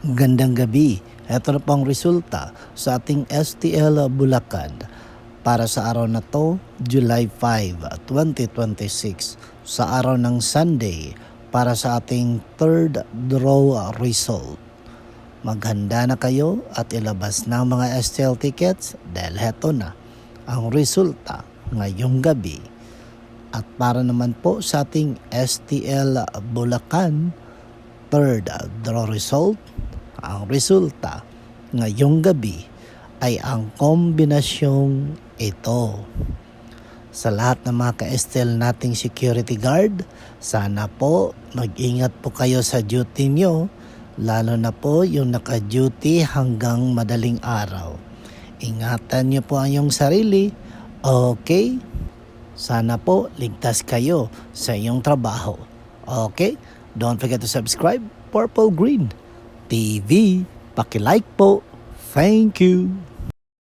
Gandang gabi. Ito na po ang resulta sa ating STL Bulacan para sa araw na to, July 5, 2026, sa araw ng Sunday para sa ating third draw result. Maghanda na kayo at ilabas na ang mga STL tickets dahil heto na ang resulta ngayong gabi. At para naman po sa ating STL Bulacan third draw result, ang resulta ngayong gabi ay ang kombinasyong ito. Sa lahat ng mga ka-STL nating security guard, sana po mag-ingat po kayo sa duty nyo, lalo na po yung naka-duty hanggang madaling araw. Ingatan nyo po ang iyong sarili, okay? Sana po ligtas kayo sa iyong trabaho, okay? Don't forget to subscribe, Purple Green TV. Paki-like po. Thank you.